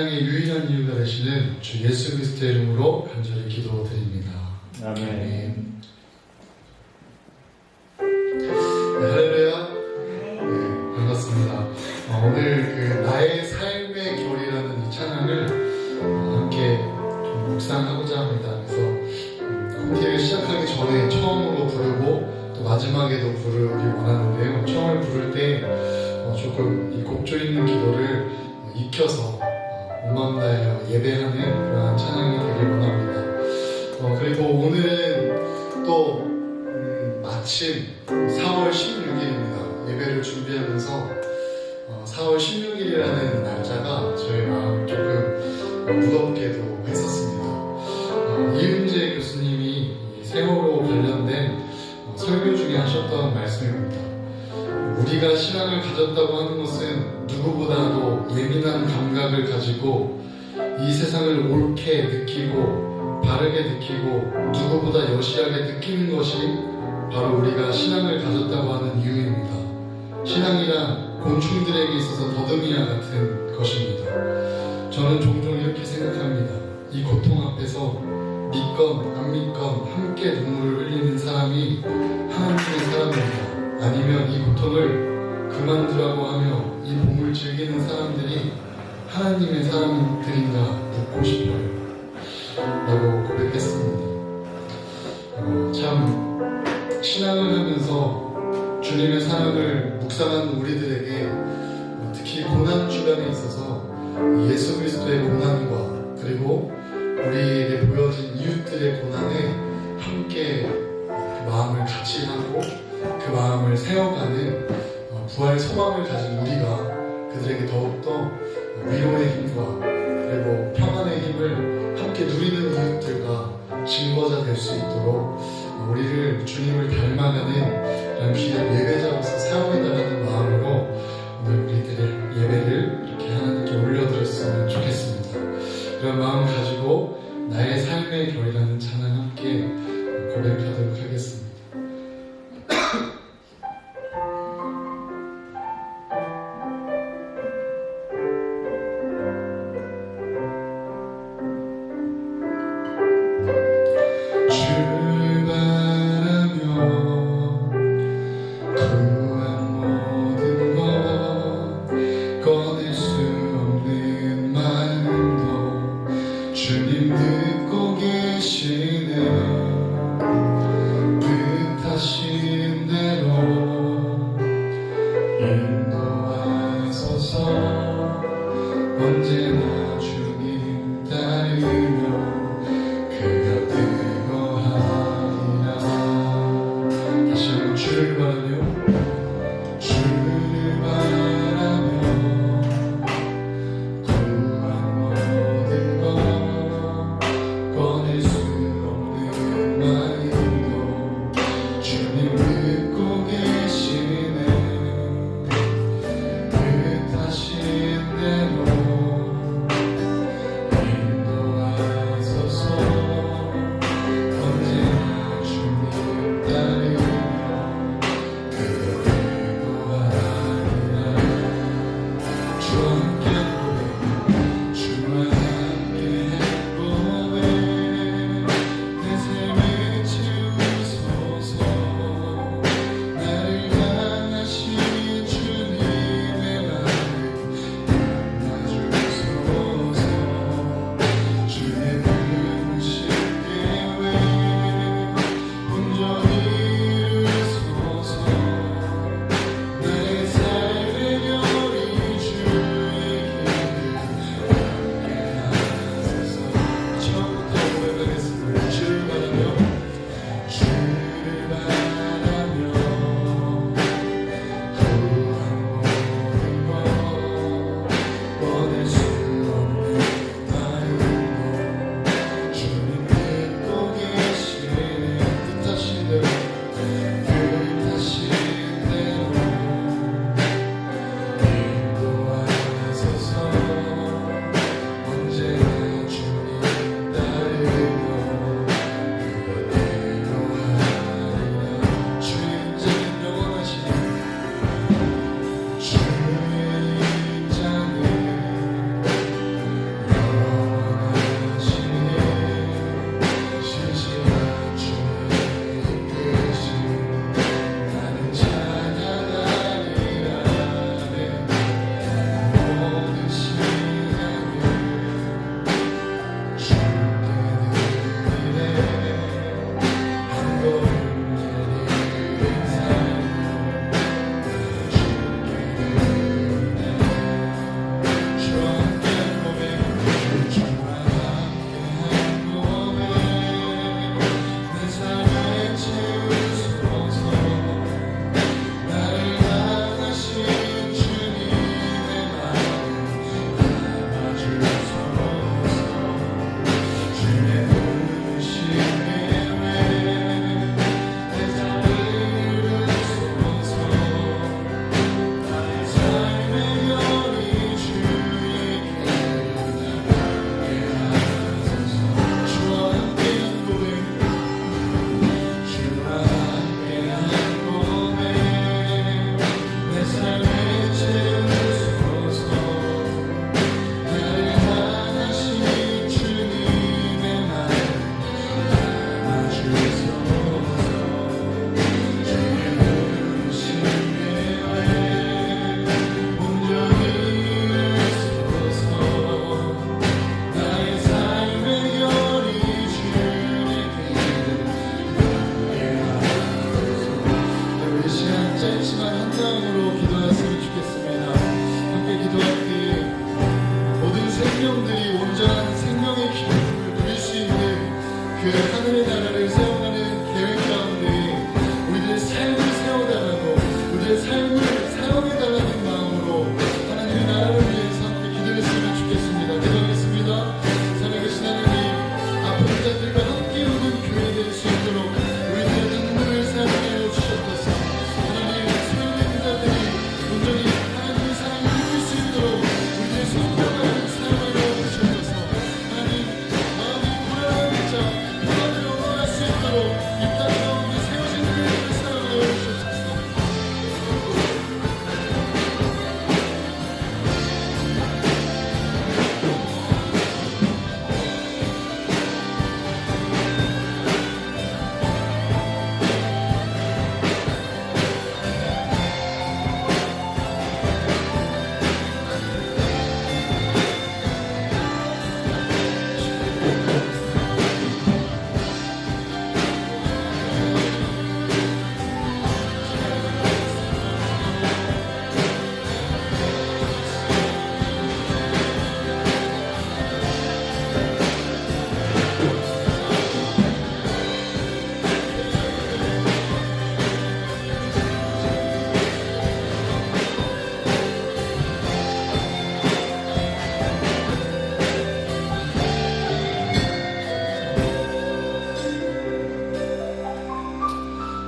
찬양의 유일한 이유가 되시는 주 예수 그리스도의 이름으로 간절히 기도드립니다. 아멘. 네, 할렐루야. 네, 반갑습니다. 오늘 그 나의 삶의 결이라는 이 찬양을 함께 좀 묵상하고자 합니다. 그래서 콘티를 시작하기 전에 처음으로 부르고 또 마지막에도 부르기 원하는데요. 처음에 부를 때 조금 이 곡조 있는 기도를 익혀서 온 마음 다하여 예배하는 그러한 찬양이 되길 원합니다. 그리고 오늘은 또 마침 4월 16일입니다. 예배를 준비하면서 4월 16일이라는 날짜가 저의 마음을 조금 무겁게도 했었습니다. 이은재 교수님이 세월호 관련된 설교 중에 하셨던 말씀입니다. 우리가 신앙을 가졌다고 하는 것은 누구보다도 예민한 감각을 가지고 이 세상을 옳게 느끼고 바르게 느끼고 누구보다 여실하게 느끼는 것이 바로 우리가 신앙을 가졌다고 하는 이유입니다. 신앙이란 곤충들에게 있어서 더듬이와 같은 것입니다. 저는 종종 이렇게 생각합니다. 이 고통 앞에서 믿건 안 믿건 함께 눈물을 흘리는 사람이 하나님의 사람입니다. 아니면 이 고통을 그만두라고 하며 이 몸을 즐기는 사람들이 하나님의 사람들인가 묻고 싶어요 라고 고백했습니다. 참 신앙을 하면서 주님의 사랑을 묵상하는 우리들에게 특히 고난 주간에 있어서 예수 그리스도의 고난과 그리고 우리에게 보여진 이웃들의 고난에 함께 그 마음을 같이 하고 그 마음을 세워가는 부활 소망을 가진 우리가 그들에게 더욱더 위로의 힘과 그리고 평안의 힘을 함께 누리는 이웃들과 증거자 될 수 있도록 우리를 주님을 닮아가는 잠시의 예배자로서 사용해달라는 마음으로 오늘 우리들의 예배를 이렇게 하나님께 올려드렸으면 좋겠습니다. 그런 마음 가지고 나의 삶의 결이라는 찬양 함께 고백하도록 하겠습니다. 출발하며 구원 있지만 한 마음으로 기도했으면 좋겠습니다. 함께 기도할 때 모든 생명들이 온전한 생명의 기쁨을 누릴 수 있는 그 하늘의 나라를 세워가는 계획 가운데 우리들의 삶을 세워달라고, 우리들의 삶을 사용해달라는 마음으로 하나님의 나라를 위해서 함께 기도했으면 좋겠습니다. 기도하겠습니다. 살아계신 하나님, 아픈 자들과 함께 오는 교회 될 수 있도록 우리들의 눈물을 사용하여 주셨소서. 하나님, 소외된 자들이 온전히 하나님의 사랑을 입을 수 있도록 우리들의 손가락을 사용하여 주셨소서. 하나님, 마음이 불안한 자, 평안을 얻어갈 수 있도록 이 땅 가운데 세워진 교회를 사용하여 주셨소서.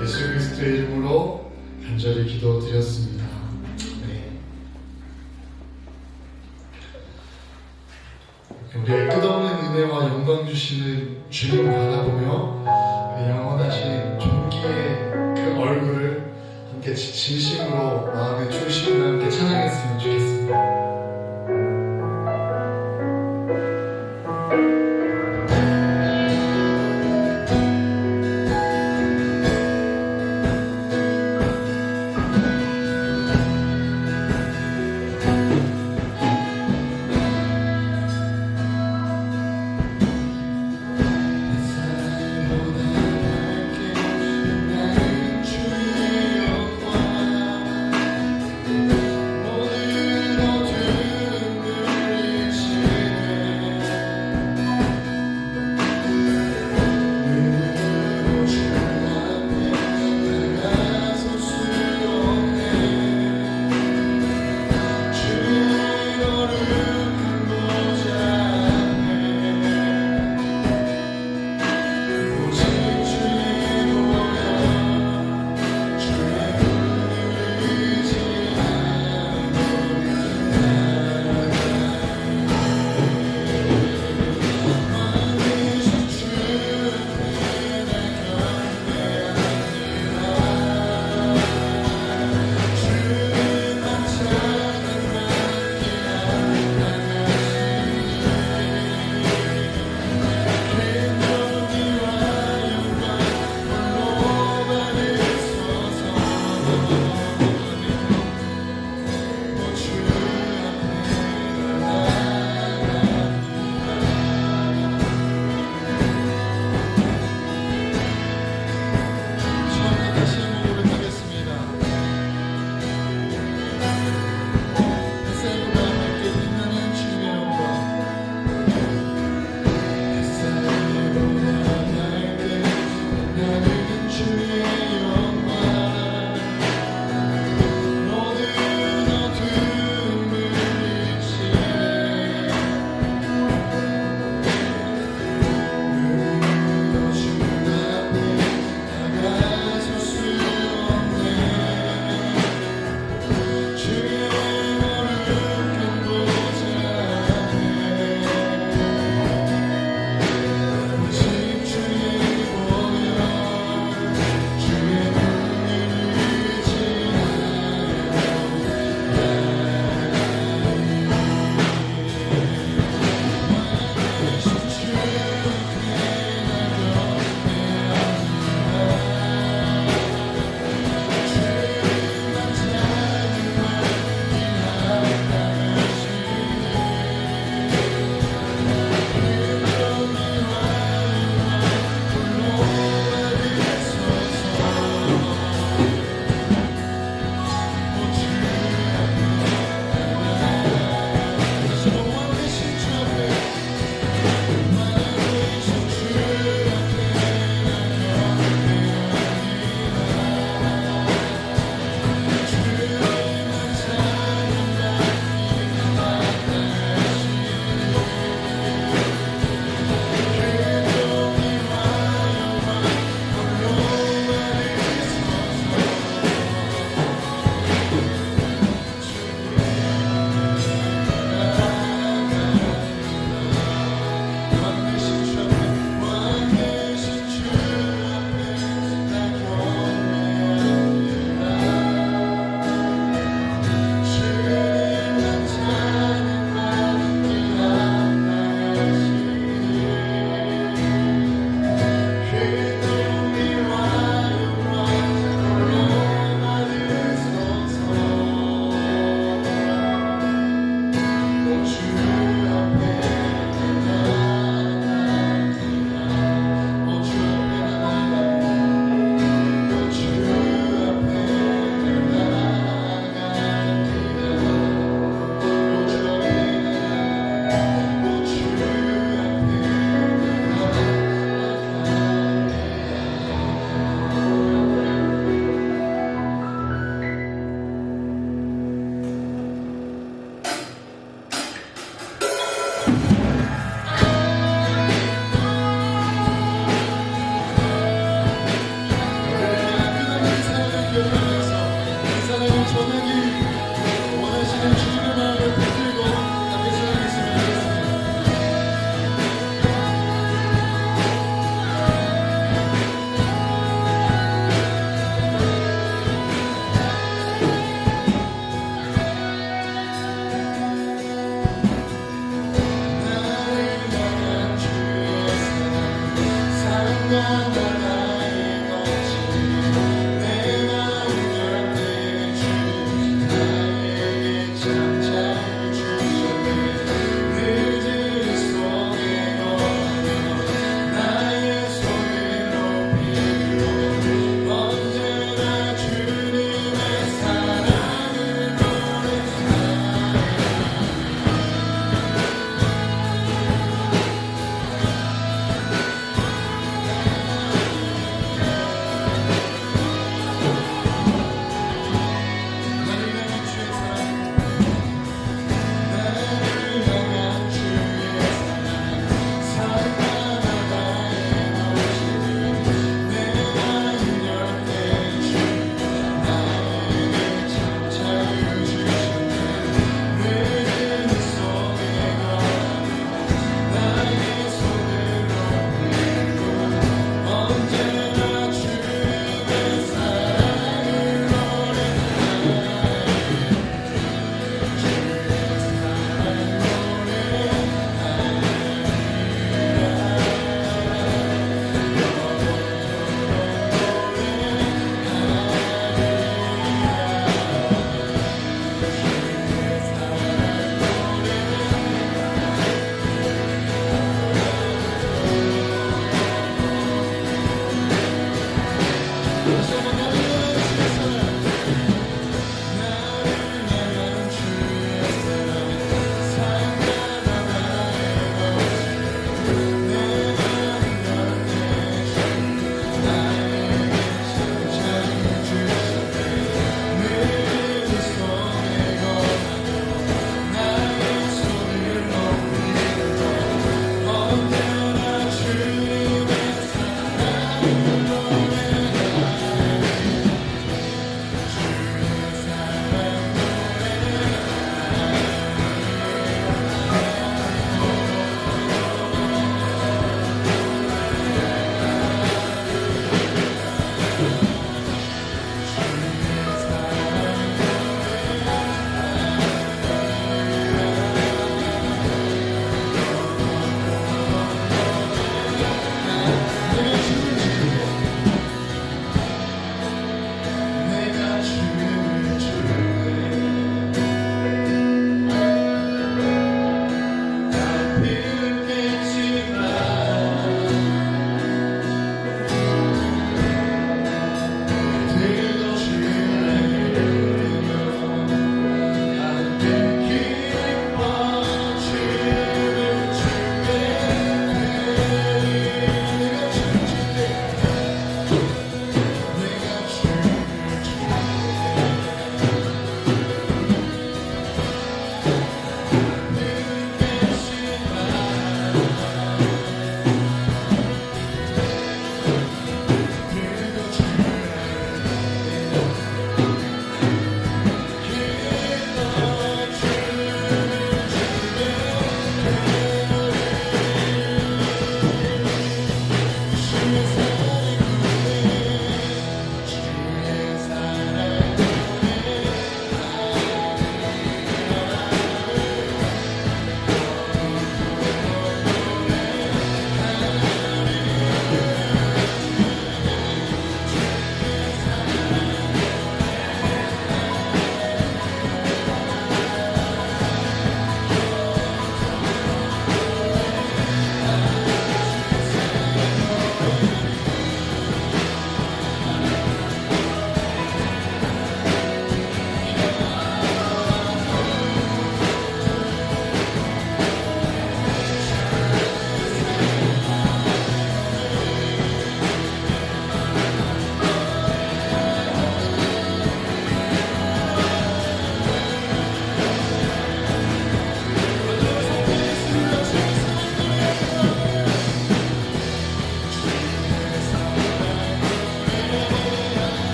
예수 그리스도의 이름으로 간절히 기도드렸습니다. 네. 우리의 끝없는 은혜와 영광 주시는 주님 바라보며 그 영원하신 존귀의 그 얼굴을 함께 진심으로 마음의 중심으로 함께 찬양했으면 좋겠습니다. 모든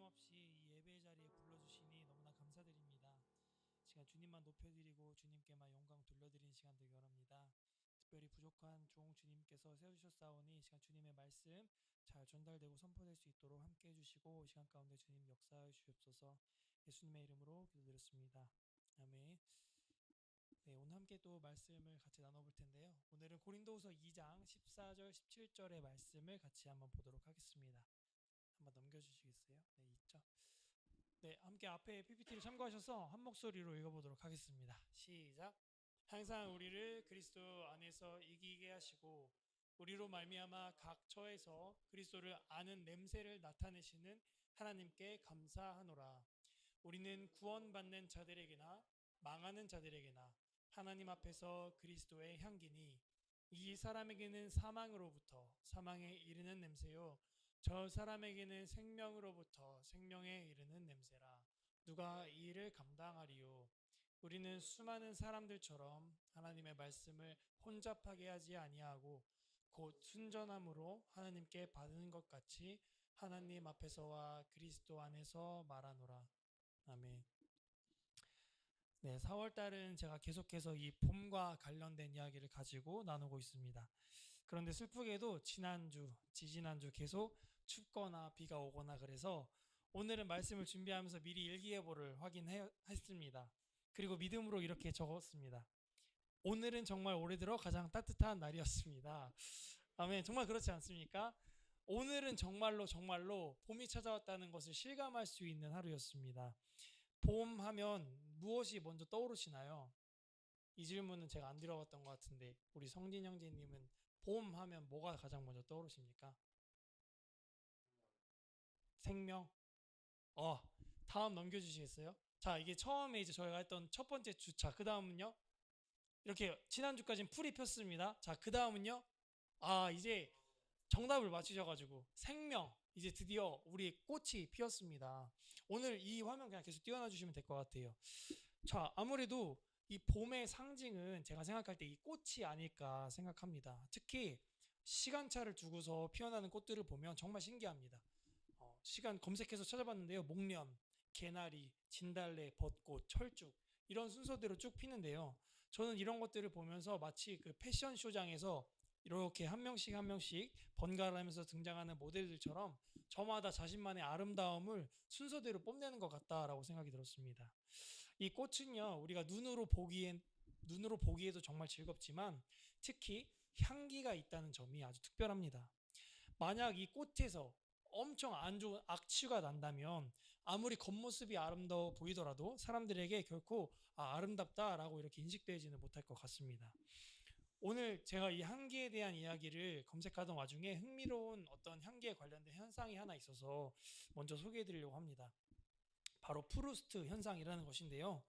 없이 이 예배 자리에 불러주시니 너무나 감사드립니다. 시간 주님만 높여드리고 주님께만 영광 돌려드리는 시간 되기 원합니다. 특별히 부족한 종 주님께서 세우셨사오니 이 시간 주님의 말씀 잘 전달되고 선포될 수 있도록 함께 해주시고 이 시간 가운데 주님 역사해 주시옵소서. 예수님의 이름으로 기도드렸습니다. 아멘. 네, 오늘 함께 또 말씀을 같이 나눠볼 텐데요. 오늘은 고린도후서 2장 14절 17절의 말씀을 같이 한번 보도록 하겠습니다. 한번 넘겨주시겠어요? 네, 있죠. 네, 함께 앞에 PPT를 참고하셔서 한 목소리로 읽어보도록 하겠습니다. 시작. 항상 우리를 그리스도 안에서 이기게 하시고 우리로 말미암아 각 처에서 그리스도를 아는 냄새를 나타내시는 하나님께 감사하노라. 우리는 구원받는 자들에게나 망하는 자들에게나 하나님 앞에서 그리스도의 향기니 이 사람에게는 사망으로부터 사망에 이르는 냄새요 저 사람에게는 생명으로부터 생명에 이르는 냄새라. 누가 이 일을 감당하리요? 우리는 수많은 사람들처럼 하나님의 말씀을 혼잡하게 하지 아니하고 곧 순전함으로 하나님께 받은 것 같이 하나님 앞에서와 그리스도 안에서 말하노라. 아멘. 네, 4월달은 제가 계속해서 이 봄과 관련된 이야기를 가지고 나누고 있습니다. 그런데 슬프게도 지지난주 계속 춥거나 비가 오거나 그래서 오늘은 말씀을 준비하면서 미리 일기예보를 확인했습니다. 그리고 믿음으로 이렇게 적었습니다. 오늘은 정말 올해 들어 가장 따뜻한 날이었습니다. 아멘. 정말 그렇지 않습니까? 오늘은 정말로 봄이 찾아왔다는 것을 실감할 수 있는 하루였습니다. 봄 하면 무엇이 먼저 떠오르시나요? 이 질문은 제가 안 들어봤던 것 같은데 우리 성진 형제님은 봄 하면 뭐가 가장 먼저 떠오르십니까? 생명? 다음 넘겨주시겠어요? 자, 이게 처음에 이제 저희가 했던 첫 번째 주차. 그 다음은요? 이렇게 지난주까지는 풀이 폈습니다. 자, 그 다음은요? 이제 정답을 맞추셔가지고 생명. 이제 드디어 우리 꽃이 피었습니다. 오늘 이 화면 그냥 계속 띄워놔 주시면 될 것 같아요. 자, 아무래도 이 봄의 상징은 제가 생각할 때 이 꽃이 아닐까 생각합니다. 특히 시간차를 두고서 피어나는 꽃들을 보면 정말 신기합니다. 시간 검색해서 찾아봤는데요. 목련, 개나리, 진달래, 벚꽃, 철쭉 이런 순서대로 쭉 피는데요. 저는 이런 것들을 보면서 마치 그 패션쇼장에서 이렇게 한 명씩 번갈아가면서 등장하는 모델들처럼 저마다 자신만의 아름다움을 순서대로 뽐내는 것 같다라고 생각이 들었습니다. 이 꽃은요, 우리가 눈으로 보기에도 정말 즐겁지만 특히 향기가 있다는 점이 아주 특별합니다. 만약 이 꽃에서 엄청 안 좋은 악취가 난다면 아무리 겉모습이 아름다워 보이더라도 사람들에게 결코 아름답다라고 이렇게 인식되지는 못할 것 같습니다. 오늘 제가 이 향기에 대한 이야기를 검색하던 와중에 흥미로운 어떤 향기에 관련된 현상이 하나 있어서 먼저 소개해 드리려고 합니다. 바로 프루스트 현상이라는 것인데요.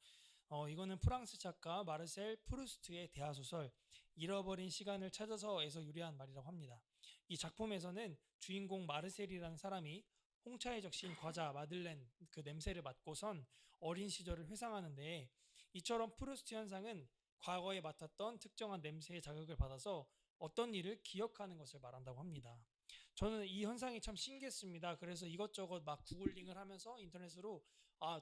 이거는 프랑스 작가 마르셀 프루스트의 대하소설 잃어버린 시간을 찾아서에서 유래한 말이라고 합니다. 이 작품에서는 주인공 마르셀이라는 사람이 홍차에 적신 과자 마들렌 그 냄새를 맡고선 어린 시절을 회상하는데 이처럼 프루스트 현상은 과거에 맡았던 특정한 냄새의 자극을 받아서 어떤 일을 기억하는 것을 말한다고 합니다. 저는 이 현상이 참 신기했습니다. 그래서 이것저것 막 구글링을 하면서 인터넷으로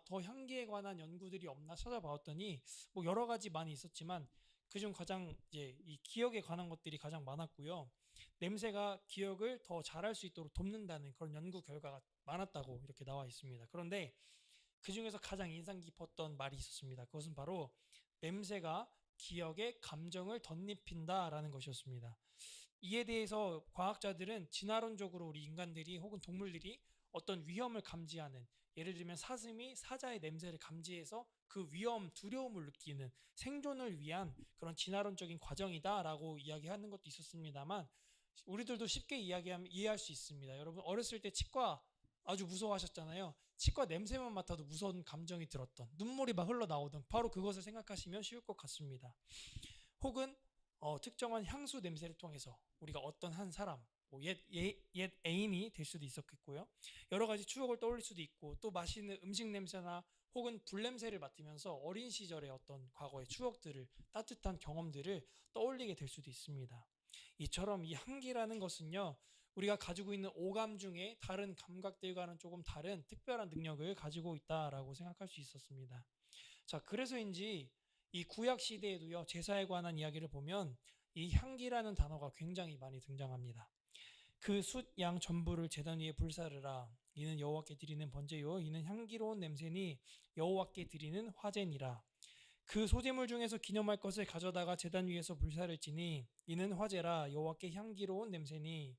더 향기에 관한 연구들이 없나 찾아봤더니 뭐 여러 가지 많이 있었지만 그중 가장 이제 이 기억에 관한 것들이 가장 많았고요. 냄새가 기억을 더 잘할 수 있도록 돕는다는 그런 연구 결과가 많았다고 이렇게 나와 있습니다. 그런데 그 중에서 가장 인상 깊었던 말이 있었습니다. 그것은 바로 냄새가 기억에 감정을 덧입힌다라는 것이었습니다. 이에 대해서 과학자들은 진화론적으로 우리 인간들이 혹은 동물들이 어떤 위험을 감지하는, 예를 들면 사슴이 사자의 냄새를 감지해서 그 위험, 두려움을 느끼는 생존을 위한 그런 진화론적인 과정이다라고 이야기하는 것도 있었습니다만 우리들도 쉽게 이해할 수 있습니다. 여러분 어렸을 때 치과 아주 무서워하셨잖아요. 치과 냄새만 맡아도 무서운 감정이 들었던, 눈물이 막 흘러나오던 바로 그것을 생각하시면 쉬울 것 같습니다. 혹은 특정한 향수 냄새를 통해서 우리가 어떤 한 사람, 옛 애인이 될 수도 있었겠고요. 여러 가지 추억을 떠올릴 수도 있고 또 맛있는 음식 냄새나 혹은 불 냄새를 맡으면서 어린 시절의 어떤 과거의 추억들을, 따뜻한 경험들을 떠올리게 될 수도 있습니다. 이처럼 이 향기라는 것은요, 우리가 가지고 있는 오감 중에 다른 감각들과는 조금 다른 특별한 능력을 가지고 있다라고 생각할 수 있었습니다. 자, 그래서인지 이 구약 시대에도요, 제사에 관한 이야기를 보면 이 향기라는 단어가 굉장히 많이 등장합니다. 그 숫 양 전부를 제단 위에 불사르라. 이는 여호와께 드리는 번제요. 이는 향기로운 냄새니 여호와께 드리는 화제니라. 그 소재물 중에서 기념할 것을 가져다가 제단 위에서 불사를지니 이는 화제라. 여호와께 향기로운 냄새니.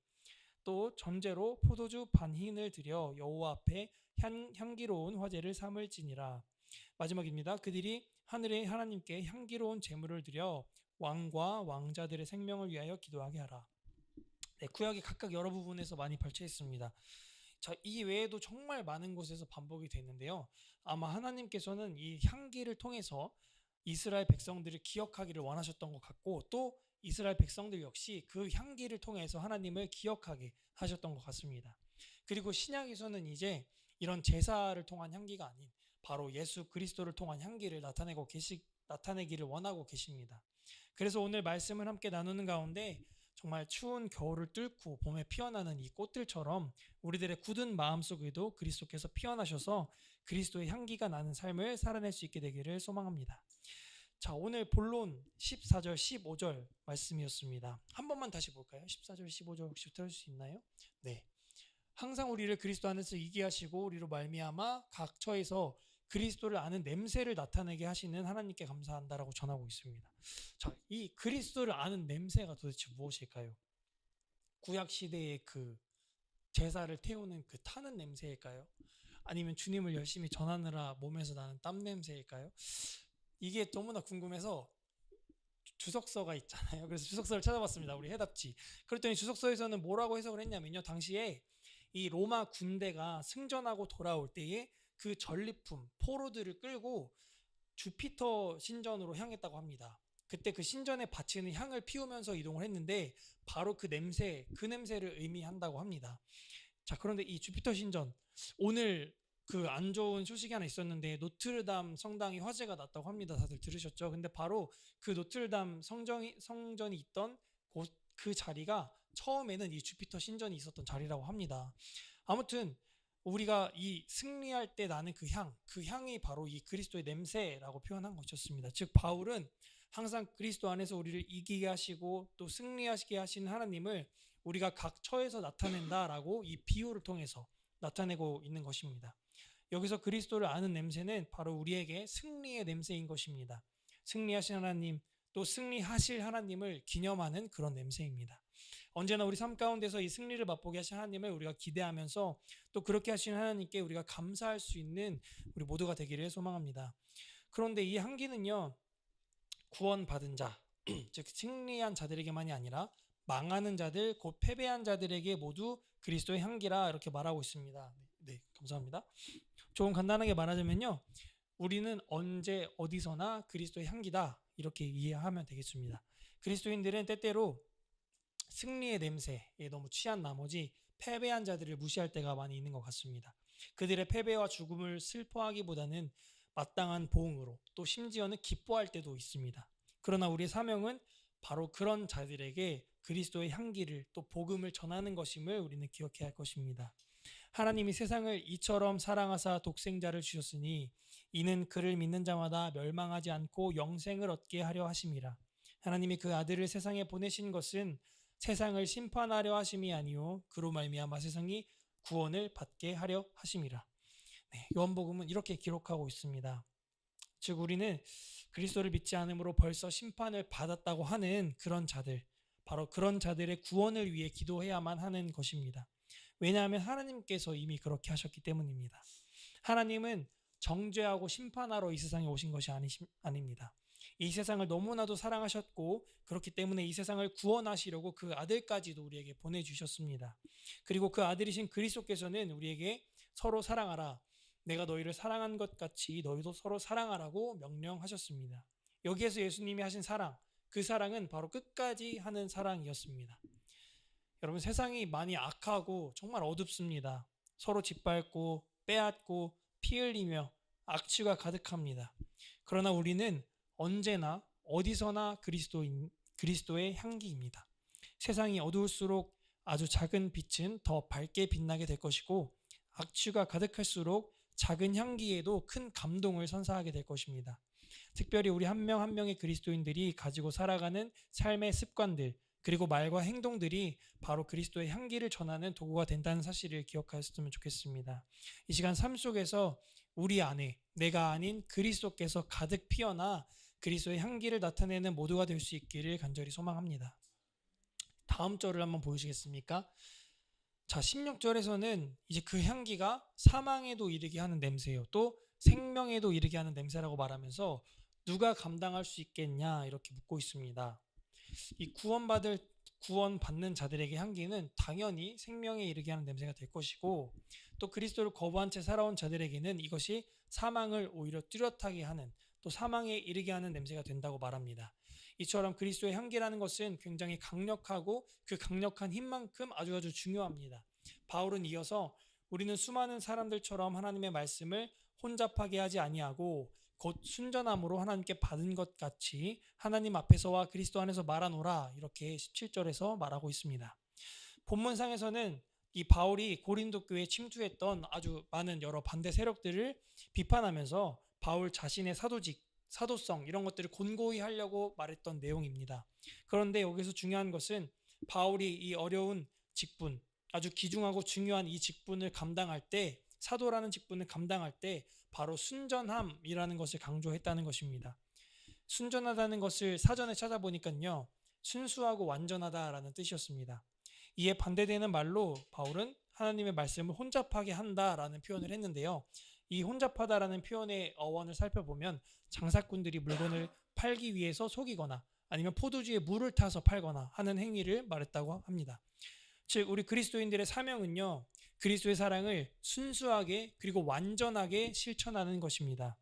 또 전제로 포도주 반흰을 드려 여호와 앞에 향기로운 화제를 삼을지니라. 마지막입니다. 그들이 하늘의 하나님께 향기로운 제물을 드려 왕과 왕자들의 생명을 위하여 기도하게 하라. 네, 구약이 각각 여러 부분에서 많이 발췌 있습니다. 자, 이 외에도 정말 많은 곳에서 반복이 되는데요. 아마 하나님께서는 이 향기를 통해서 이스라엘 백성들을 기억하기를 원하셨던 것 같고, 또 이스라엘 백성들 역시 그 향기를 통해서 하나님을 기억하게 하셨던 것 같습니다. 그리고 신약에서는 이제 이런 제사를 통한 향기가 아닌 바로 예수 그리스도를 통한 향기를 나타내기를 원하고 계십니다. 그래서 오늘 말씀을 함께 나누는 가운데 정말 추운 겨울을 뚫고 봄에 피어나는 이 꽃들처럼 우리들의 굳은 마음속에도 그리스도께서 피어나셔서 그리스도의 향기가 나는 삶을 살아낼 수 있게 되기를 소망합니다. 자, 오늘 본론 14절, 15절 말씀이었습니다. 한 번만 다시 볼까요? 14절, 15절 혹시 들을 수 있나요? 네. 항상 우리를 그리스도 안에서 이기게 하시고 우리로 말미암아 각 처에서 그리스도를 아는 냄새를 나타내게 하시는 하나님께 감사한다라고 전하고 있습니다. 자, 이 그리스도를 아는 냄새가 도대체 무엇일까요? 구약 시대의 그 제사를 태우는 그 타는 냄새일까요? 아니면 주님을 열심히 전하느라 몸에서 나는 땀 냄새일까요? 이게 너무나 궁금해서 주석서가 있잖아요. 그래서 주석서를 찾아봤습니다. 우리 해답지. 그랬더니 주석서에서는 뭐라고 해석을 했냐면요. 당시에 이 로마 군대가 승전하고 돌아올 때에 그 전리품, 포로들을 끌고 주피터 신전으로 향했다고 합니다. 그때 그 신전에 바치는 향을 피우면서 이동을 했는데 바로 그 냄새를 의미한다고 합니다. 자, 그런데 이 주피터 신전, 오늘 그 안 좋은 소식이 하나 있었는데 노트르담 성당이 화재가 났다고 합니다. 다들 들으셨죠? 근데 바로 그 노트르담 성전이 있던 그 자리가 처음에는 이 주피터 신전이 있었던 자리라고 합니다. 아무튼 우리가 이 승리할 때 나는 그 향이 바로 이 그리스도의 냄새라고 표현한 것이었습니다. 즉 바울은 항상 그리스도 안에서 우리를 이기게 하시고 또 승리하시게 하시는 하나님을 우리가 각 처에서 나타낸다라고 이 비유를 통해서 나타내고 있는 것입니다. 여기서 그리스도를 아는 냄새는 바로 우리에게 승리의 냄새인 것입니다. 승리하신 하나님, 또 승리하실 하나님을 기념하는 그런 냄새입니다. 언제나 우리 삶 가운데서 이 승리를 맛보게 하신 하나님을 우리가 기대하면서 또 그렇게 하신 하나님께 우리가 감사할 수 있는 우리 모두가 되기를 소망합니다. 그런데 이 향기는요, 구원받은 자, 즉 승리한 자들에게만이 아니라 망하는 자들, 곧 패배한 자들에게 모두 그리스도의 향기라 이렇게 말하고 있습니다. 네, 감사합니다. 조금 간단하게 말하자면요, 우리는 언제 어디서나 그리스도의 향기다 이렇게 이해하면 되겠습니다. 그리스도인들은 때때로 승리의 냄새에 너무 취한 나머지 패배한 자들을 무시할 때가 많이 있는 것 같습니다. 그들의 패배와 죽음을 슬퍼하기보다는 마땅한 보응으로 또 심지어는 기뻐할 때도 있습니다. 그러나 우리의 사명은 바로 그런 자들에게 그리스도의 향기를 또 복음을 전하는 것임을 우리는 기억해야 할 것입니다. 하나님이 세상을 이처럼 사랑하사 독생자를 주셨으니 이는 그를 믿는 자마다 멸망하지 않고 영생을 얻게 하려 하심이라. 하나님이 그 아들을 세상에 보내신 것은 세상을 심판하려 하심이 아니요 그로 말미암아 세상이 구원을 받게 하려 하심이라. 네, 요한복음은 이렇게 기록하고 있습니다. 즉 우리는 그리스도를 믿지 않음으로 벌써 심판을 받았다고 하는 그런 자들, 바로 그런 자들의 구원을 위해 기도해야만 하는 것입니다. 왜냐하면 하나님께서 이미 그렇게 하셨기 때문입니다. 하나님은 정죄하고 심판하러 이 세상에 오신 것이 아닙니다. 이 세상을 너무나도 사랑하셨고 그렇기 때문에 이 세상을 구원하시려고 그 아들까지도 우리에게 보내주셨습니다. 그리고 그 아들이신 그리스도께서는 우리에게 서로 사랑하라, 내가 너희를 사랑한 것 같이 너희도 서로 사랑하라고 명령하셨습니다. 여기에서 예수님이 하신 사랑, 그 사랑은 바로 끝까지 하는 사랑이었습니다. 여러분, 세상이 많이 악하고 정말 어둡습니다. 서로 짓밟고 빼앗고 피 흘리며 악취가 가득합니다. 그러나 우리는 언제나 어디서나 그리스도의 향기입니다. 세상이 어두울수록 아주 작은 빛은 더 밝게 빛나게 될 것이고 악취가 가득할수록 작은 향기에도 큰 감동을 선사하게 될 것입니다. 특별히 우리 한 명 한 명의 그리스도인들이 가지고 살아가는 삶의 습관들 그리고 말과 행동들이 바로 그리스도의 향기를 전하는 도구가 된다는 사실을 기억하셨으면 좋겠습니다. 이 시간 삶 속에서 우리 안에 내가 아닌 그리스도께서 가득 피어나 그리스도의 향기를 나타내는 모두가 될 수 있기를 간절히 소망합니다. 다음 절을 한번 보시겠습니까? 자, 16절에서는 이제 그 향기가 사망에도 이르게 하는 냄새예요. 또 생명에도 이르게 하는 냄새라고 말하면서 누가 감당할 수 있겠냐 이렇게 묻고 있습니다. 이 구원받는 자들에게 향기는 당연히 생명에 이르게 하는 냄새가 될 것이고 또 그리스도를 거부한 채 살아온 자들에게는 이것이 사망을 오히려 뚜렷하게 하는 또 사망에 이르게 하는 냄새가 된다고 말합니다. 이처럼 그리스도의 향기라는 것은 굉장히 강력하고 그 강력한 힘만큼 아주 중요합니다. 바울은 이어서 우리는 수많은 사람들처럼 하나님의 말씀을 혼잡하게 하지 아니하고 곧 순전함으로 하나님께 받은 것 같이 하나님 앞에서와 그리스도 안에서 말하노라 이렇게 17절에서 말하고 있습니다. 본문상에서는 이 바울이 고린도 교회에 침투했던 아주 많은 여러 반대 세력들을 비판하면서 바울 자신의 사도성 이런 것들을 곤고히 하려고 말했던 내용입니다. 그런데 여기서 중요한 것은 바울이 이 어려운 직분, 아주 귀중하고 중요한 이 직분을 감당할 때 사도라는 직분을 감당할 때 바로 순전함이라는 것을 강조했다는 것입니다. 순전하다는 것을 사전에 찾아보니까요. 순수하고 완전하다라는 뜻이었습니다. 이에 반대되는 말로 바울은 하나님의 말씀을 혼잡하게 한다라는 표현을 했는데요. 이 혼잡하다라는 표현의 어원을 살펴보면 장사꾼들이 물건을 팔기 위해서 속이거나 아니면 포도주에 물을 타서 팔거나 하는 행위를 말했다고 합니다. 즉 우리 그리스도인들의 사명은요. 그리스도의 사랑을 순수하게 그리고 완전하게 실천하는 것입니다.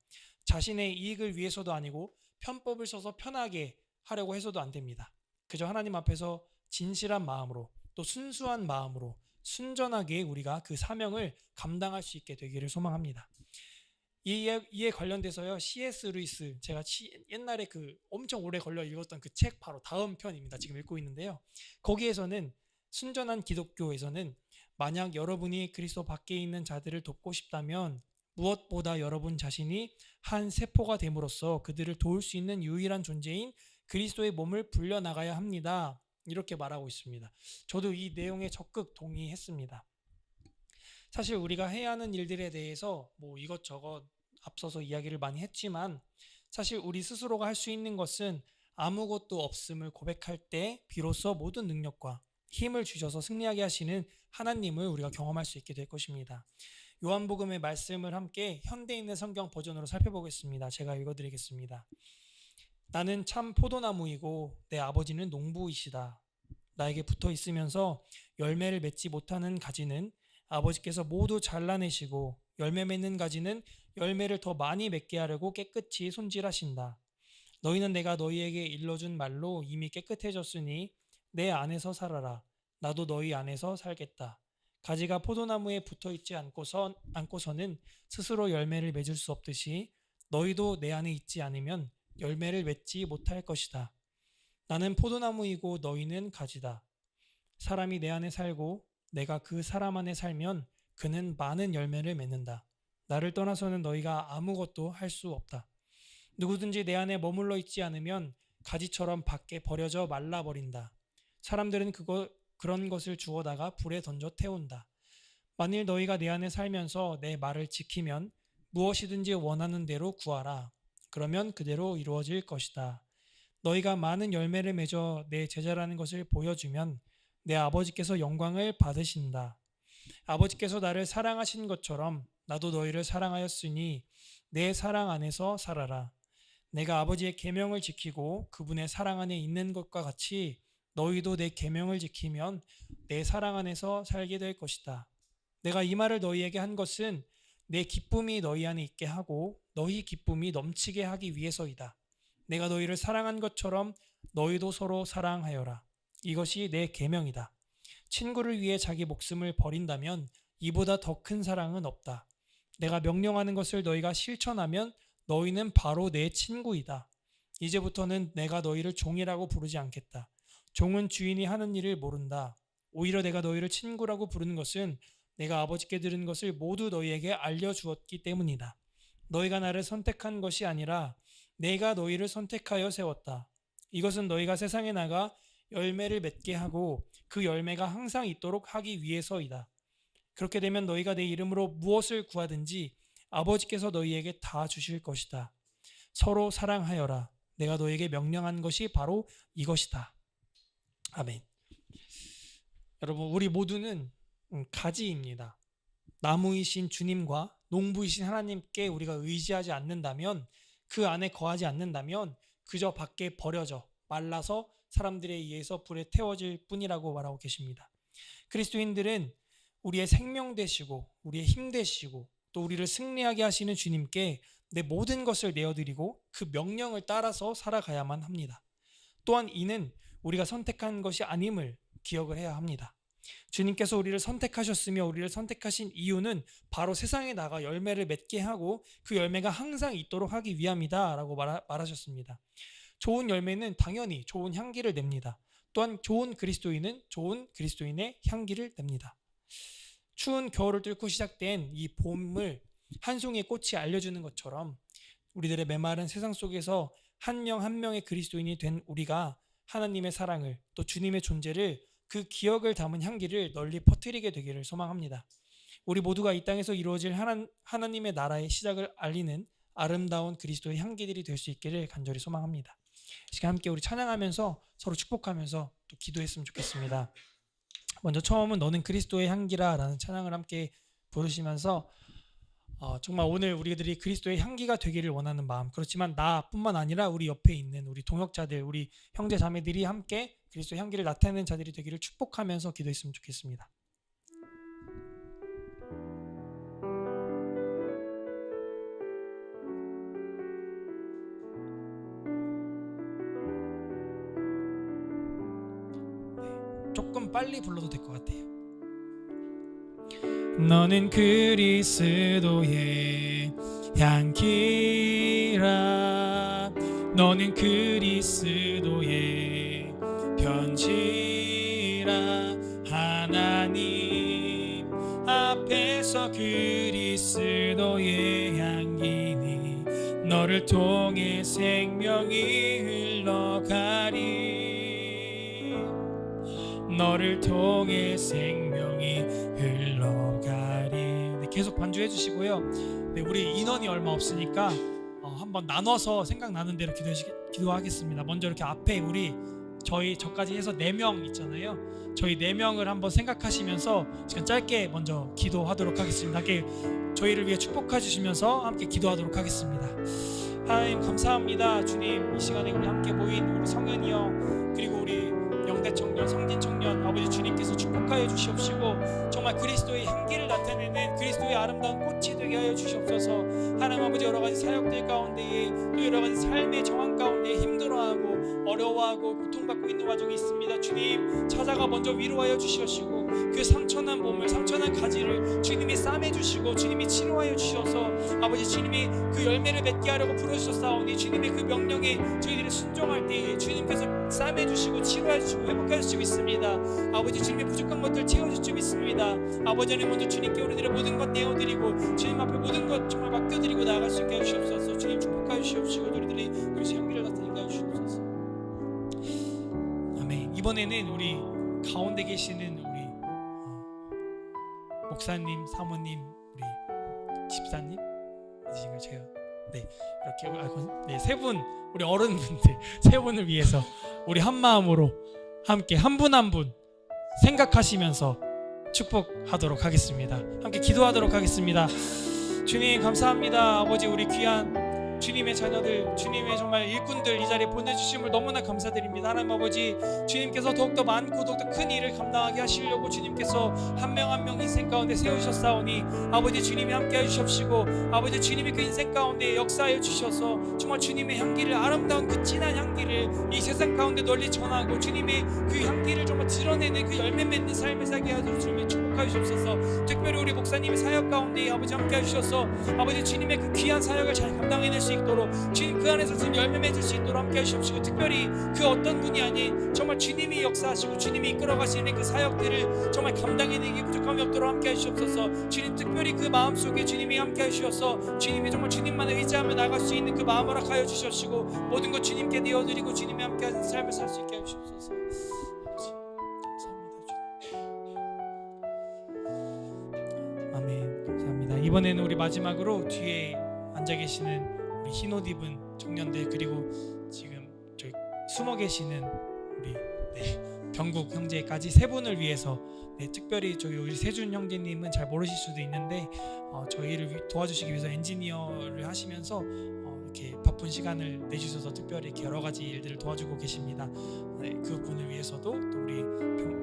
자신의 이익을 위해서도 아니고 편법을 써서 편하게 하려고 해서도 안 됩니다. 그저 하나님 앞에서 진실한 마음으로 또 순수한 마음으로 순전하게 우리가 그 사명을 감당할 수 있게 되기를 소망합니다. 이에 관련돼서요. C.S. 루이스 제가 옛날에 엄청 오래 걸려 읽었던 그 책 바로 다음 편입니다. 지금 읽고 있는데요. 거기에서는 순전한 기독교에서는 만약 여러분이 그리스도 밖에 있는 자들을 돕고 싶다면 무엇보다 여러분 자신이 한 세포가 됨으로써 그들을 도울 수 있는 유일한 존재인 그리스도의 몸을 불려나가야 합니다. 이렇게 말하고 있습니다. 저도 이 내용에 적극 동의했습니다. 사실 우리가 해야 하는 일들에 대해서 이것저것 앞서서 이야기를 많이 했지만 사실 우리 스스로가 할 수 있는 것은 아무것도 없음을 고백할 때 비로소 모든 능력과 힘을 주셔서 승리하게 하시는 하나님을 우리가 경험할 수 있게 될 것입니다. 요한복음의 말씀을 함께 현대에 있는 성경 버전으로 살펴보겠습니다. 제가 읽어드리겠습니다. 나는 참 포도나무이고 내 아버지는 농부이시다. 나에게 붙어 있으면서 열매를 맺지 못하는 가지는 아버지께서 모두 잘라내시고 열매 맺는 가지는 열매를 더 많이 맺게 하려고 깨끗이 손질하신다. 너희는 내가 너희에게 일러준 말로 이미 깨끗해졌으니 내 안에서 살아라. 나도 너희 안에서 살겠다. 가지가 포도나무에 붙어 있지 않고서는 스스로 열매를 맺을 수 없듯이 너희도 내 안에 있지 않으면 열매를 맺지 못할 것이다. 나는 포도나무이고 너희는 가지다. 사람이 내 안에 살고 내가 그 사람 안에 살면 그는 많은 열매를 맺는다. 나를 떠나서는 너희가 아무것도 할 수 없다. 누구든지 내 안에 머물러 있지 않으면 가지처럼 밖에 버려져 말라버린다. 사람들은 그런 것을 주워다가 불에 던져 태운다. 만일 너희가 내 안에 살면서 내 말을 지키면 무엇이든지 원하는 대로 구하라. 그러면 그대로 이루어질 것이다. 너희가 많은 열매를 맺어 내 제자라는 것을 보여주면 내 아버지께서 영광을 받으신다. 아버지께서 나를 사랑하신 것처럼 나도 너희를 사랑하였으니 내 사랑 안에서 살아라. 내가 아버지의 계명을 지키고 그분의 사랑 안에 있는 것과 같이 너희도 내 계명을 지키면 내 사랑 안에서 살게 될 것이다. 내가 이 말을 너희에게 한 것은 내 기쁨이 너희 안에 있게 하고 너희 기쁨이 넘치게 하기 위해서이다. 내가 너희를 사랑한 것처럼 너희도 서로 사랑하여라. 이것이 내 계명이다. 친구를 위해 자기 목숨을 버린다면 이보다 더 큰 사랑은 없다. 내가 명령하는 것을 너희가 실천하면 너희는 바로 내 친구이다. 이제부터는 내가 너희를 종이라고 부르지 않겠다. 종은 주인이 하는 일을 모른다. 오히려 내가 너희를 친구라고 부르는 것은 내가 아버지께 들은 것을 모두 너희에게 알려주었기 때문이다. 너희가 나를 선택한 것이 아니라 내가 너희를 선택하여 세웠다. 이것은 너희가 세상에 나가 열매를 맺게 하고 그 열매가 항상 있도록 하기 위해서이다. 그렇게 되면 너희가 내 이름으로 무엇을 구하든지 아버지께서 너희에게 다 주실 것이다. 서로 사랑하여라. 내가 너희에게 명령한 것이 바로 이것이다. 아멘. 여러분, 우리 모두는 가지입니다. 나무이신 주님과 농부이신 하나님께 우리가 의지하지 않는다면, 그 안에 거하지 않는다면 그저 밖에 버려져 말라서 사람들에 의해서 불에 태워질 뿐이라고 말하고 계십니다. 그리스도인들은 우리의 생명 되시고 우리의 힘 되시고 또 우리를 승리하게 하시는 주님께 내 모든 것을 내어드리고 그 명령을 따라서 살아가야만 합니다. 또한 이는 우리가 선택한 것이 아님을 기억을 해야 합니다. 주님께서 우리를 선택하셨으며 우리를 선택하신 이유는 바로 세상에 나가 열매를 맺게 하고 그 열매가 항상 있도록 하기 위함이다 라고 말하셨습니다. 좋은 열매는 당연히 좋은 향기를 냅니다. 또한 좋은 그리스도인은 좋은 그리스도인의 향기를 냅니다. 추운 겨울을 뚫고 시작된 이 봄을 한 송이의 꽃이 알려주는 것처럼 우리들의 메마른 세상 속에서 한 명 한 명의 그리스도인이 된 우리가 하나님의 사랑을 또 주님의 존재를 그 기억을 담은 향기를 널리 퍼뜨리게 되기를 소망합니다. 우리 모두가 이 땅에서 이루어질 하나님의 나라의 시작을 알리는 아름다운 그리스도의 향기들이 될 수 있기를 간절히 소망합니다. 이 시간 함께 우리 찬양하면서 서로 축복하면서 또 기도했으면 좋겠습니다. 먼저 처음은 너는 그리스도의 향기라 라는 찬양을 함께 부르시면서 정말 오늘 우리들이 그리스도의 향기가 되기를 원하는 마음, 그렇지만 나뿐만 아니라 우리 옆에 있는 우리 동역자들, 우리 형제 자매들이 함께 그리스도의 향기를 나타내는 자들이 되기를 축복하면서 기도했으면 좋겠습니다. 조금 빨리 불러도 될 것 같아요. 너는 그리스도의 향기라. 너는 그리스도의 편지라. 하나님 앞에서 그리스도의 향기니 너를 통해 생명이 흘러가리. 너를 통해 생명이 흘러가리. 네, 계속 반주해 주시고요. 네, 우리 인원이 얼마 없으니까 한번 나눠서 생각나는 대로 기도하겠습니다. 먼저 이렇게 앞에 우리 저까지 해서 4명 있잖아요. 저희 4명을 한번 생각하시면서 지금 짧게 먼저 기도하도록 하겠습니다. 함께 저희를 위해 축복해 주시면서 함께 기도하도록 하겠습니다. 하나님 감사합니다. 주님, 이 시간에 우리 함께 모인 우리 성현이 형 그리고 우리 영대 청년, 성진 청년 아버지 주님께서 축복하여 주시옵시고 정말 그리스도의 향기를 나타내는 그리스도의 아름다운 꽃이 되게 하여 주시옵소서. 하나님 아버지 여러 가지 사역들 가운데에 또 여러 가지 삶의 정황 가운데 힘들어하고 어려워하고 고통받고 있는 와중이 있습니다. 주님 찾아가 먼저 위로하여 주시옵시고 그 상처난 몸을 상처난 가지를 주님이 싸매주시고 주님이 치료하여 주셔서 아버지 주님이 그 열매를 맺게 하려고 부르셨사오니 주님의 그 명령에 저희들이 순종할 때에 주님께서 싸매주시고 치료해 주시고 회복해 주시고 있습니다. 아버지 주님의 부족한 것들 채워주시고 있습니다. 아버지 하나님 먼저 주님께 우리들의 모든 것 내어드리고 주님 앞에 모든 것 정말 맡겨드리고 나아갈 수 있게 해주시옵소서. 주님 축복하여 주시옵시고 우리들이 그리스도의 향기를 나타내게 해주시옵소서. 아멘. 이번에는 우리 가운데 계시는 우리 목사님, 사모님, 우리 집사님 지금 제가 이렇게 세 분 우리 어른분들 세 분을 위해서 우리 한 마음으로 함께 한 분 한 분 생각하시면서 축복하도록 하겠습니다. 함께 기도하도록 하겠습니다. 주님 감사합니다. 아버지 우리 귀한 주님의 자녀들, 주님의 정말 일꾼들 이 자리에 보내주심을 너무나 감사드립니다. 하나님 아버지 주님께서 더욱더 많고 더욱더 큰 일을 감당하게 하시려고 주님께서 한 명 한 명 인생 가운데 세우셨사오니 아버지 주님이 함께 해주십시고 아버지 주님이 그 인생 가운데 역사하여 주셔서 정말 주님의 향기를 아름다운 그 진한 향기를 이 세상 가운데 널리 전하고 주님의 그 향기를 정말 드러내는 그 열매 맺는 삶을 살게 하도록 주님의 축복하여 주옵소서. 특별히 우리 목사님의 사역 가운데 아버지 함께 해주셔서 아버지 주님의 그 귀한 사역을 잘 감당해낼 수 있도록 주님 그 안에서 지금 열매 맺을 수 있도록 함께 하시옵시고, 특별히 그 어떤 분이 아닌 정말 주님이 역사하시고 주님이 이끌어 가시는 그 사역들을 정말 감당해내기 부족함이 없도록 함께 하시옵소서. 주님 특별히 그 마음속에 주님이 함께 하시옵소서. 주님이 정말 주님만 의지하며 나갈 수 있는 그 마음 허락하여 주시옵시고, 모든 것 주님께 내어드리고 주님이 함께하는 삶을 살 수 있게 하시옵소서. 아버지 감사합니다. 아멘. 감사합니다. 이번에는 우리 마지막으로 뒤에 앉아 계시는 우리 흰옷 입은 청년들, 그리고 지금 저기 숨어 계시는 우리 병국 형제까지 세 분을 위해서, 특별히 저기 우리 세준 형제님은 잘 모르실 수도 있는데 저희를 도와주시기 위해서 엔지니어를 하시면서 이렇게 바쁜 시간을 내주셔서 특별히 이렇게 여러 가지 일들을 도와주고 계십니다. 그분을 위해서도 또 우리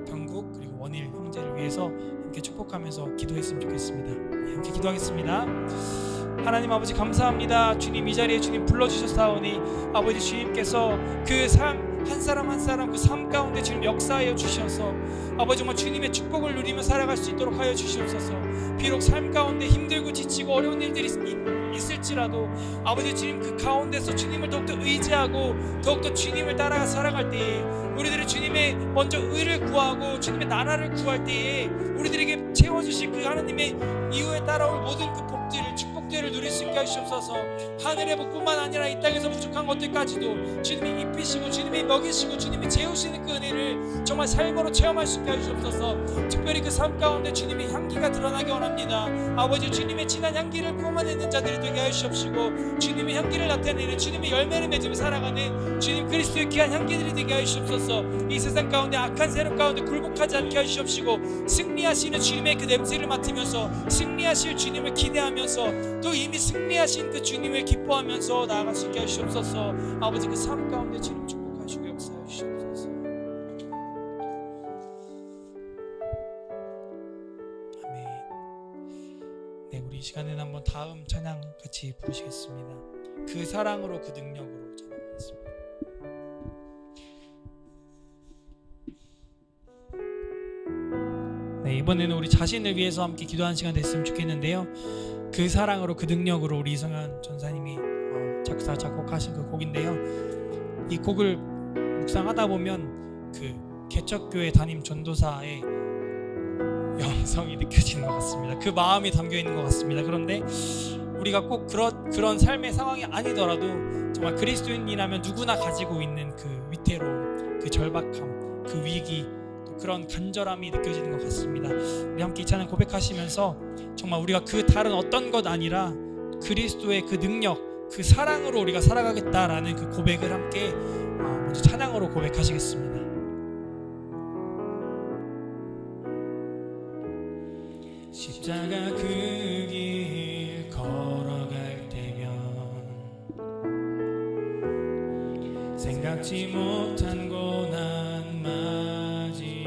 병국 그리고 원일 형제를 위해서 함께 축복하면서 기도했으면 좋겠습니다. 함께 기도하겠습니다. 하나님 아버지 감사합니다. 주님 이 자리에 주님 불러주셨사오니 아버지 주님께서 그 삶 한 사람 한 사람 그 삶 가운데 지금 역사하여 주셔서 아버지 정말 주님의 축복을 누리며 살아갈 수 있도록 하여 주시옵소서. 비록 삶 가운데 힘들고 지치고 어려운 일들이 있을지라도 아버지 주님 그 가운데서 주님을 더욱더 의지하고 더욱더 주님을 따라가 살아갈 때에 우리들이 주님의 먼저 의를 구하고 주님의 나라를 구할 때에 우리들에게 채워주실 그 하나님의 이후에 따라올 모든 그 복들을 축복들을 누릴 수 있게 하시옵소서. 하늘의 복뿐만 아니라 이 땅에서 부족한 것들까지도 주님이 입히시고 주님이 먹이시고 주님이 재우시는 그 은혜를 정말 삶으로 체험할 수 있게 하시옵소서. 특별히 그 삶 가운데 주님의 향기가 드러나기 원합니다. 아버지 주님의 진한 향기를 뿜어내는 자들이 되게 하시옵시고 주님의 향기를 나타내는 주님의 열매를 맺으며 살아가는 주님 그리스도의 귀한 향기들이 되게 하시옵소서. 이 세상 가운데 악한 세력 가운데 굴복하지 않게 하시옵시고 승리하시는 주님의 그 냄새를 맡으면서 승리하실 주님을 기대하면서 또 이미 승리하신 그 주님을 기뻐하면서 나아갈 수 있게 하시옵소서. 아버지 그 삶 가운데 주님 축복하시고 역사해 주시옵소서. 아멘. 우리 이 시간에는 한번 다음 찬양 같이 부르시겠습니다. 그 사랑으로 그 능력으로 찬양하겠습니다. 이번에는 우리 자신을 위해서 함께 기도하는 시간 됐으면 좋겠는데요. 그 사랑으로 그 능력으로 우리 이성현 전사님이 작사 작곡하신 그 곡인데요. 이 곡을 묵상하다 보면 그 개척교회 담임 전도사의 영성이 느껴지는 것 같습니다. 그 마음이 담겨 있는 것 같습니다. 그런데 우리가 꼭 그런 삶의 상황이 아니더라도 정말 그리스도인이라면 누구나 가지고 있는 그 위태로움, 그 절박함, 그 위기, 또 그런 간절함이 느껴지는 것 같습니다. 우리 함께 이 찬양 고백하시면서 정말 우리가 그 다른 어떤 것 아니라 그리스도의 그 능력, 그 사랑으로 우리가 살아가겠다라는 그 고백을 함께 먼저 찬양으로 고백하시겠습니다. 십자가 그 길 걸어갈 때면 생각지 못한 고난 맞이하리.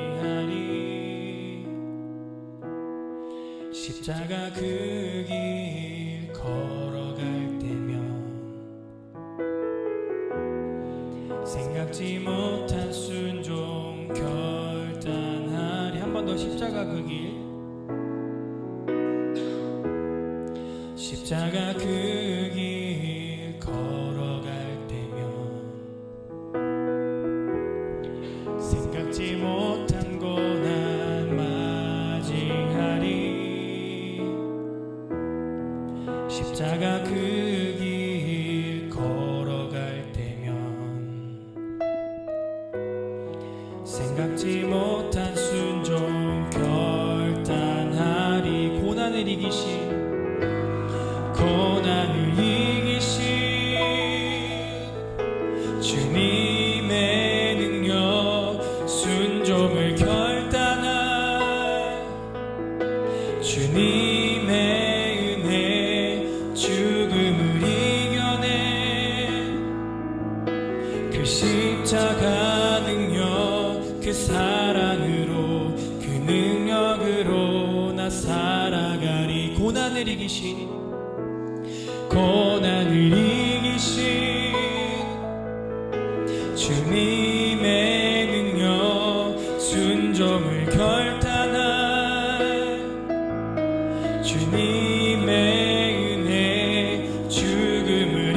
십자가 그 길 걸어갈 때면 생각지 못한 순종 결단하리. 한 번 더 십자가 그 길, 십자가 그 길 걸어갈 때면 생각지 못한 고난 맞이하리. 십자가 그 길 걸어갈 때면 생각지 못한 순종 결단하리. 고난을 이기신 주님의 능력, 순종을 결단한 주님의 은혜, 죽음을 이겨낸 그 십자가 능력, 그 사랑으로 그 능력으로 나 살아가리. 고난을 이기신 주님의 능력, 순종을 결단한 주님의 은혜, 죽음을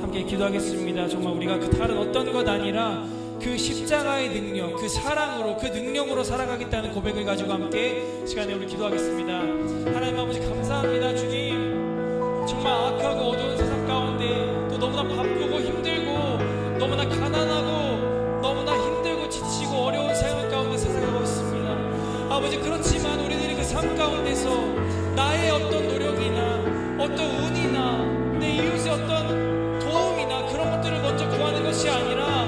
함께 기도하겠습니다. 정말 우리가 그 다른 어떤 것 아니라 그 십자가의 능력, 그 사랑으로, 그 능력으로 살아가겠다는 고백을 가지고 함께 시간에 우리 기도하겠습니다. 하나님 아버지 감사합니다. 주님, 정말 악하고 어두운 세상 가운데 또 너무나 바쁘고 힘들고 너무나 가난하고 너무나 힘들고 지치고 어려운 생활 가운데 살아가고 있습니다. 아버지, 그렇지만 우리들이 그 삶 가운데서 나의 어떤 노력이나 어떤 운이나 내 이웃의 어떤 도움이나 그런 것들을 먼저 구하는 것이 아니라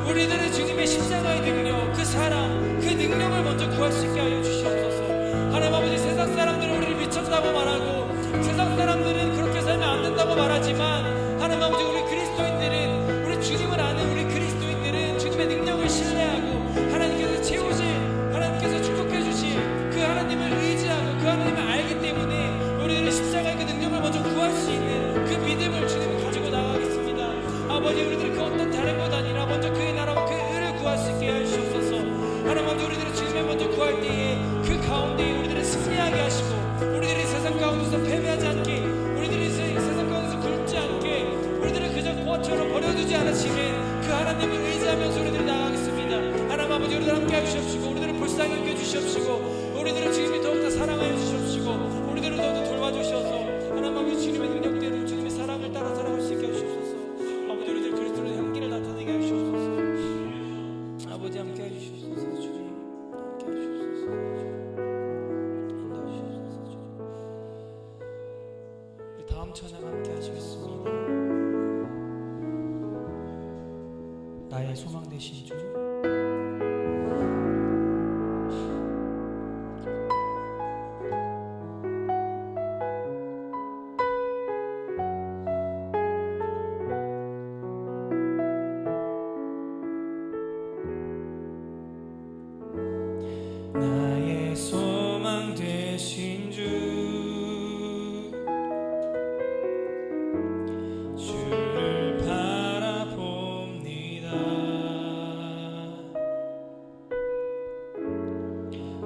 우리들은 주님의 십자가의 능력, 그 사랑, 그 능력을 먼저 구할 수 있게 하여 주시옵소서. 하나님 아버지, 세상 사람들은 우리를 미쳤다고 말하고 세상 사람들은 그렇게 살면 안 된다고 말하지만 하나님 아버지, 우리 그리스도인들은, 우리 주님을 아는 우리 그리스도인들은 주님의 능력을 신뢰하고 하나님께서 채우실, 하나님께서 축복해 주실 그 하나님을 의지하고 그 하나님을 알기 때문에 우리들은 십자가의 그 능력을 먼저 구할 수 있는 그 믿음을 주님을 가지고 나가겠습니다. 아버지, 우리들은 그 어떤 다른 것 아니라 먼저 그의 나라와 그의 의를 구할 수 있게 하시옵소서. 하나님 아버지, 우리들은 주님을 먼저 구할 때에 그 가운데에 우리들을 승리하게 하시고 우리들이 세상 가운데서 패배하지 않게, 우리들이 세상 가운데서 굶지 않게, 우리들을 그저 고아처럼 버려두지 않으시는 그 하나님을 의지하면서 우리들이 나가겠습니다. 하나님 아버지, 우리들 함께 하시옵시고 우리들을 불쌍히 여겨주시옵시고 우리들을 주님이 더욱더 사랑하여 주시옵시고 우리들을 더욱더 돌봐주셔서 하나님 아버지, 주님의 능력대로 주님의 사랑을 따라 살아갈 수 있게 하시옵소서. 아버지, 우리들 그리스도의 향기를 나타내게 하시옵소서. 아버지, 함께 해주시옵소서. 주님 함께 해주시옵소서. 인도하시옵소서. 주님, 우리 다음 찬양 함께 하시겠습니다. 나의 소망 되신 주, 나의 소망 되신 주, 주를 바라봅니다.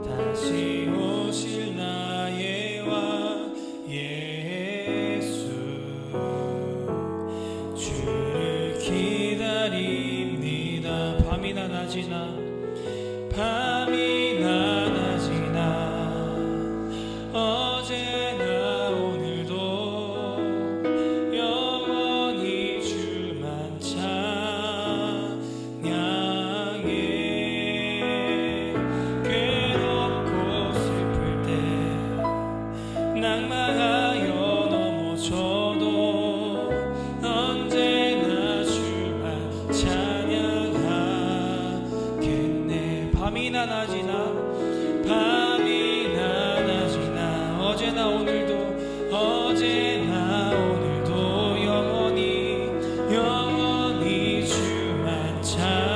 다시 오실 나의 왕 예수, 주를 기다립니다. 밤이나 낮이나 밤이나 낮이나 어제나 오늘도 영원히 주만 찬양해. 괴롭고 슬플 때 낭만하여 넘어져도 언제나 주만 찬양하겠네. 밤이나 낮이나 밤이나 낮이나 어제나 오늘도 어제나 오늘도 영원히 영원히 주만 찬양해.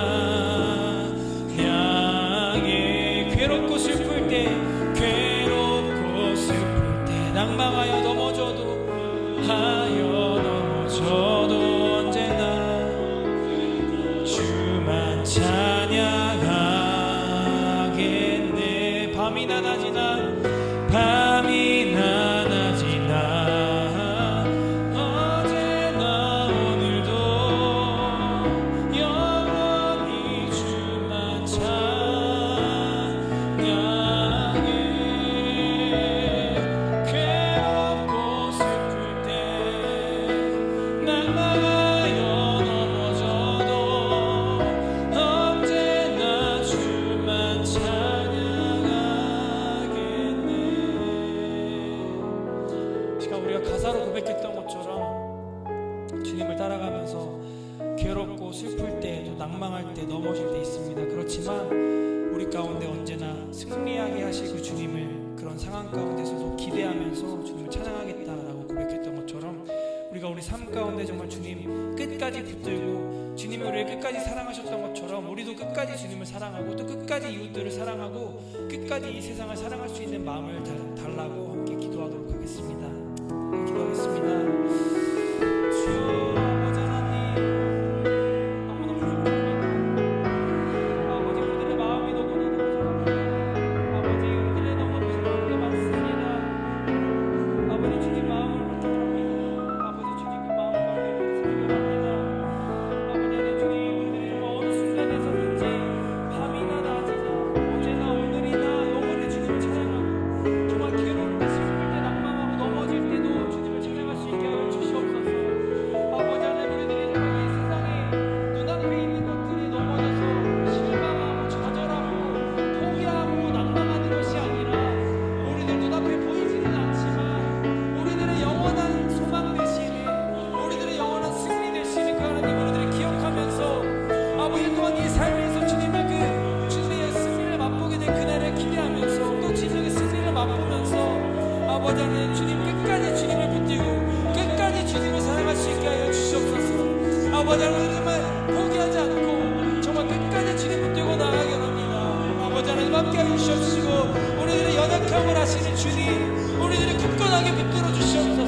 괴롭고 슬플 때 괴롭고 슬플 때 낭망하여 넘어져도 하여 넘어져도 언제나 주만 찬양하겠네. 밤이나 낮이나 밤이나 낮이나 어제나 오늘도 영원히 주만 찬양해. 괴롭고 슬플 때 낭망하여 넘어져도 언제나 주만 찬양하겠네. 시간 우리가 가사로 고백했던 것처럼 주님을 따라가면서 괴롭고 슬플 때, 또 낭망할 때, 넘어질 때 있습니다. 그렇지만 우리 가운데 언제나 승리하게 하실 그 주님을 그런 상황 가운데서도 기대하면서 주님을 찬양하겠다라고 고백했던 것처럼 우리가 우리 삶 가운데 정말 주님 끝까지 붙들고 주님이 우리를 끝까지 사랑하셨던 것처럼 우리도 끝까지 주님을 사랑하고 또 끝까지 이웃들을 사랑하고 끝까지 이 세상을 사랑할 수 있는 마음을 달라고 함께 기도하도록 하겠습니다. 기도하겠습니다. 주 아버지 하나님, 너무나 부족합니다. 아버지, 우리들의 마음이 너무나 부족합니다. 아버지, 우리들의 너무 부족한 게 많습니다. 아버지, 주님 마음을 부탁합니다. 아버지, 주님 그 마음을 받들어주시기 바랍니다. 아버지 하나님 정말 포기하지 않고 정말 끝까지 주님 붙들고 나가기 원합니다. 아버지 하나님 함께하여 주시옵시고 우리들의 연약함을 아시는 주님, 우리들을 굳건하게 붙들어 주시옵소서.